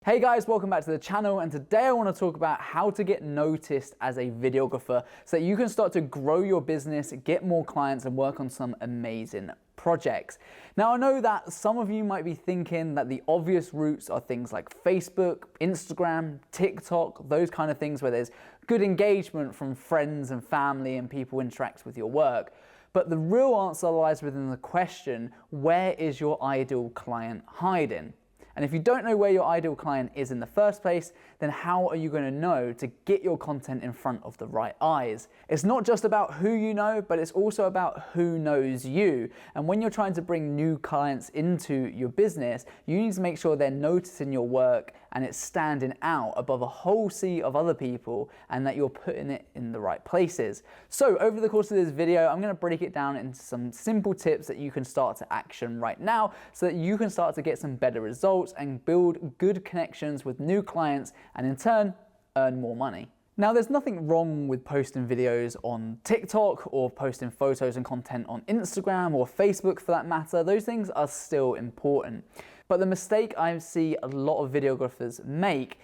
Hey guys, welcome back to the channel, and today I want to talk about how to get noticed as a videographer so that you can start to grow your business, get more clients and work on some amazing projects. Now I know that some of you might be thinking that the obvious routes are things like Facebook, Instagram, TikTok, those kind of things where there's good engagement from friends and family and people interact with your work. But the real answer lies within the question, where is your ideal client hiding? And if you don't know where your ideal client is in the first place, then how are you going to know to get your content in front of the right eyes? It's not just about who you know, but it's also about who knows you. And when you're trying to bring new clients into your business, you need to make sure they're noticing your work and it's standing out above a whole sea of other people and that you're putting it in the right places. So over the course of this video, I'm going to break it down into some simple tips that you can start to action right now so that you can start to get some better results and build good connections with new clients and in turn earn more money. Now there's nothing wrong with posting videos on TikTok or posting photos and content on Instagram or Facebook for that matter. Those things are still important. But the mistake I see a lot of videographers make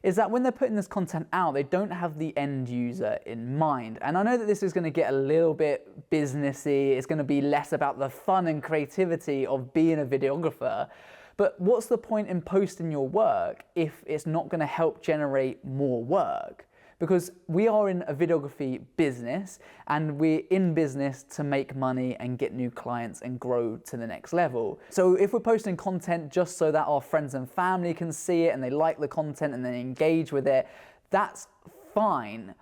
is that when they're putting this content out, they don't have the end user in mind. And I know that this is going to get a little bit businessy. It's going to be less about the fun and creativity of being a videographer. But what's the point in posting your work if it's not going to help generate more work? Because we are in a videography business and we're in business to make money and get new clients and grow to the next level. So if we're posting content just so that our friends and family can see it and they like the content and they engage with it, that's fine.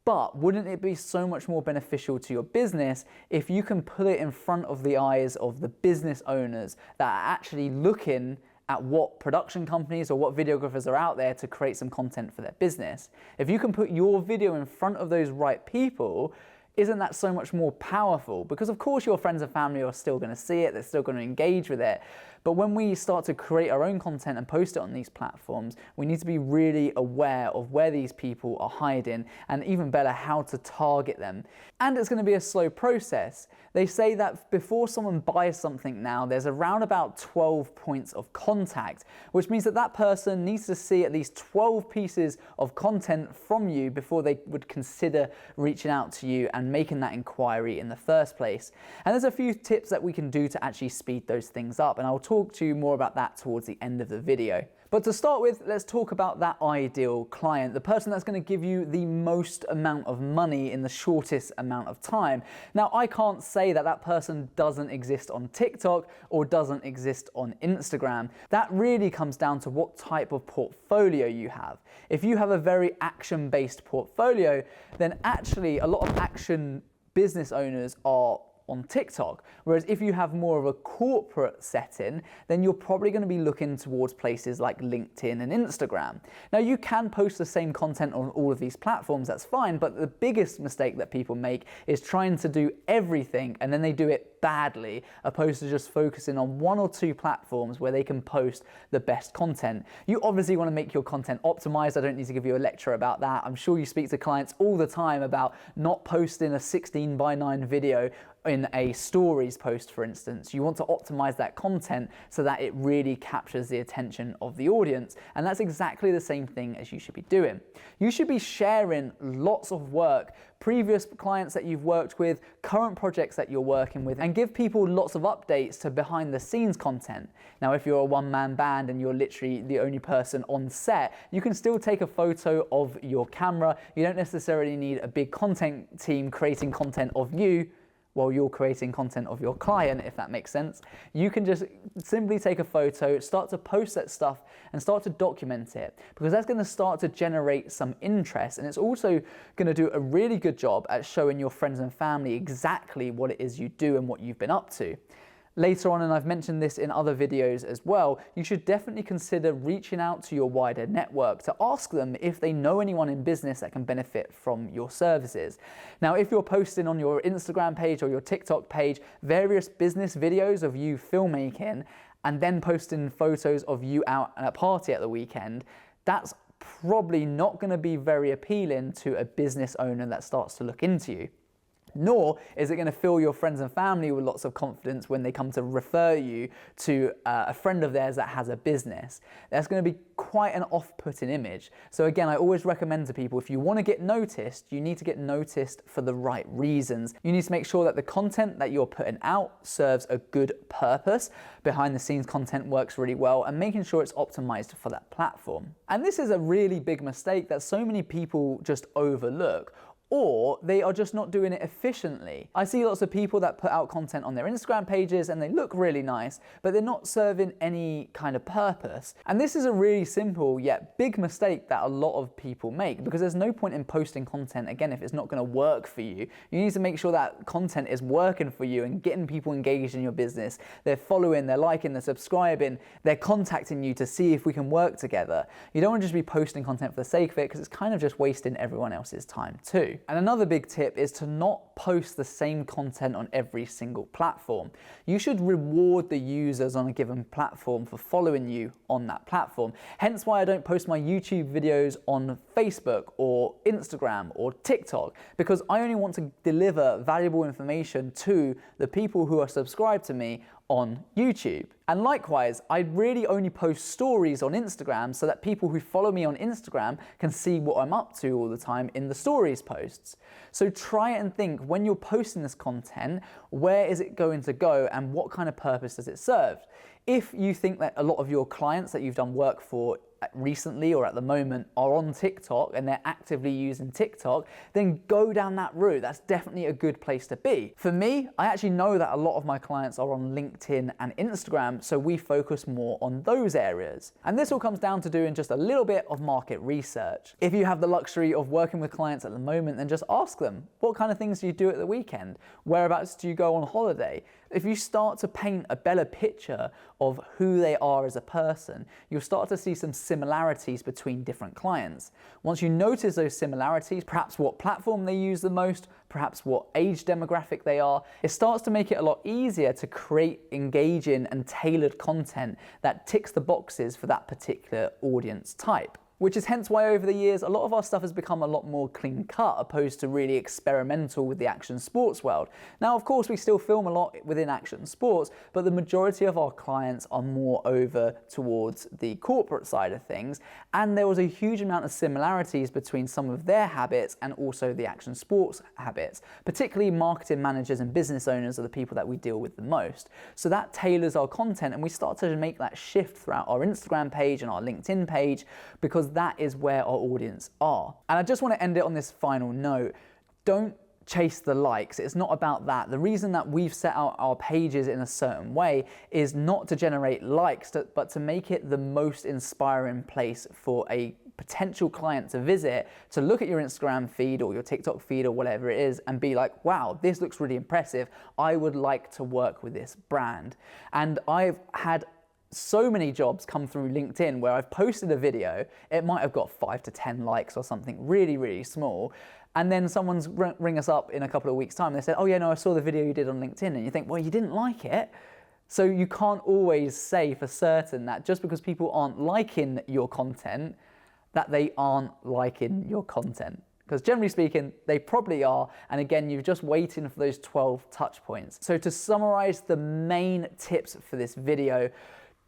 But wouldn't it be so much more beneficial to your business if you can put it in front of the eyes of the business owners that are actually looking at what production companies or what videographers are out there to create some content for their business? If you can put your video in front of those right people, isn't that so much more powerful? Because of course your friends and family are still going to see it, they're still going to engage with it. But when we start to create our own content and post it on these platforms, we need to be really aware of where these people are hiding and even better, how to target them. And it's going to be a slow process. They say that before someone buys something now, there's around about 12 points of contact, which means that that person needs to see at least 12 pieces of content from you before they would consider reaching out to you and making that inquiry in the first place. And there's a few tips that we can do to actually speed those things up, and I'll talk to you more about that towards the end of the video. But to start with, let's talk about that ideal client, the person that's going to give you the most amount of money in the shortest amount of time. Now, I can't say that that person doesn't exist on TikTok or doesn't exist on Instagram. That really comes down to what type of portfolio you have. If you have a very action-based portfolio, then actually a lot of action business owners are on TikTok. Whereas if you have more of a corporate setting, then you're probably going to be looking towards places like LinkedIn and Instagram. Now you can post the same content on all of these platforms, that's fine, but the biggest mistake that people make is trying to do everything and then they do it badly, opposed to just focusing on one or two platforms where they can post the best content. You obviously want to make your content optimized. I don't need to give you a lecture about that. I'm sure you speak to clients all the time about not posting a 16:9 video in a stories post, for instance. You want to optimize that content so that it really captures the attention of the audience. And that's exactly the same thing as you should be doing. You should be sharing lots of work, previous clients that you've worked with, current projects that you're working with, and give people lots of updates to behind the scenes content. Now, if you're a one-man band and you're literally the only person on set, you can still take a photo of your camera. You don't necessarily need a big content team creating content of you while you're creating content of your client, if that makes sense. You can just simply take a photo, start to post that stuff and start to document it, because that's going to start to generate some interest, and it's also going to do a really good job at showing your friends and family exactly what it is you do and what you've been up to. Later on, and I've mentioned this in other videos as well, you should definitely consider reaching out to your wider network to ask them if they know anyone in business that can benefit from your services. Now, if you're posting on your Instagram page or your TikTok page various business videos of you filmmaking and then posting photos of you out at a party at the weekend, that's probably not going to be very appealing to a business owner that starts to look into you. Nor is it going to fill your friends and family with lots of confidence when they come to refer you to a friend of theirs that has a business. That's going to be quite an off-putting image. So again, I always recommend to people, if you want to get noticed, you need to get noticed for the right reasons. You need to make sure that the content that you're putting out serves a good purpose. Behind the scenes content works really well, and making sure it's optimized for that platform. And this is a really big mistake that so many people just overlook, or they are just not doing it efficiently. I see lots of people that put out content on their Instagram pages and they look really nice, but they're not serving any kind of purpose. And this is a really simple yet big mistake that a lot of people make, because there's no point in posting content, again, if it's not gonna work for you. You need to make sure that content is working for you and getting people engaged in your business. They're following, they're liking, they're subscribing, they're contacting you to see if we can work together. You don't wanna just be posting content for the sake of it, because it's kind of just wasting everyone else's time too. And another big tip is to not post the same content on every single platform. You should reward the users on a given platform for following you on that platform. Hence why I don't post my YouTube videos on Facebook or Instagram or TikTok, because I only want to deliver valuable information to the people who are subscribed to me on YouTube. And likewise, I really only post stories on Instagram so that people who follow me on Instagram can see what I'm up to all the time in the stories posts. So try and think, when you're posting this content, where is it going to go and what kind of purpose does it serve? If you think that a lot of your clients that you've done work for recently or at the moment are on TikTok and they're actively using TikTok, then go down that route. That's definitely a good place to be. For me, I actually know that a lot of my clients are on LinkedIn and Instagram, so we focus more on those areas. And this all comes down to doing just a little bit of market research. If you have the luxury of working with clients at the moment, then just ask them, what kind of things do you do at the weekend? Whereabouts do you go on holiday? If you start to paint a better picture of who they are as a person, you'll start to see some similarities between different clients. Once you notice those similarities, perhaps what platform they use the most, perhaps what age demographic they are, it starts to make it a lot easier to create engaging and tailored content that ticks the boxes for that particular audience type. Which is hence why over the years, a lot of our stuff has become a lot more clean cut, opposed to really experimental with the action sports world. Now, of course, we still film a lot within action sports, but the majority of our clients are more over towards the corporate side of things. And there was a huge amount of similarities between some of their habits and also the action sports habits. Particularly marketing managers and business owners are the people that we deal with the most. So that tailors our content, and we start to make that shift throughout our Instagram page and our LinkedIn page, because that is where our audience are. And I just want to end it on this final note. Don't chase the likes. It's not about that. The reason that we've set out our pages in a certain way is not to generate likes, but to make it the most inspiring place for a potential client to visit, to look at your Instagram feed or your TikTok feed or whatever it is and be like, wow, this looks really impressive. I would like to work with this brand. And I've had so many jobs come through LinkedIn where I've posted a video, it might have got 5 to 10 likes or something really, really small. And then someone's ring us up in a couple of weeks' time and they said, oh yeah, no, I saw the video you did on LinkedIn. And you think, well, you didn't like it. So you can't always say for certain that just because people aren't liking your content, that they aren't liking your content. Because generally speaking, they probably are. And again, you're just waiting for those 12 touch points. So to summarize the main tips for this video,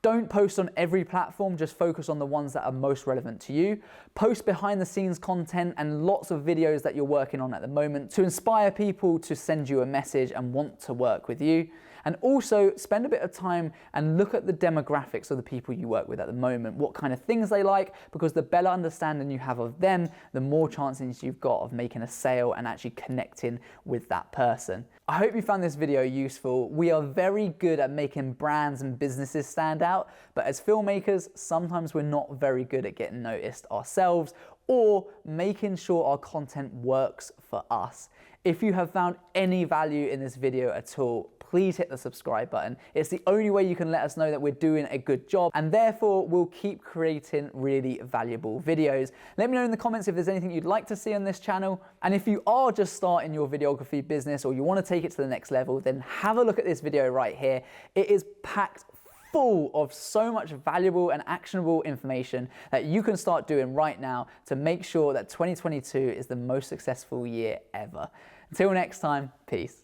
don't post on every platform, just focus on the ones that are most relevant to you. Post behind the scenes content and lots of videos that you're working on at the moment to inspire people to send you a message and want to work with you. And also spend a bit of time and look at the demographics of the people you work with at the moment, what kind of things they like, because the better understanding you have of them, the more chances you've got of making a sale and actually connecting with that person. I hope you found this video useful. We are very good at making brands and businesses stand out, but as filmmakers, sometimes we're not very good at getting noticed ourselves or making sure our content works for us. If you have found any value in this video at all, please hit the subscribe button. It's the only way you can let us know that we're doing a good job, and therefore we'll keep creating really valuable videos. Let me know in the comments if there's anything you'd like to see on this channel. And if you are just starting your videography business or you want to take it to the next level, then have a look at this video right here. It is packed full of so much valuable and actionable information that you can start doing right now to make sure that 2022 is the most successful year ever. Until next time, peace.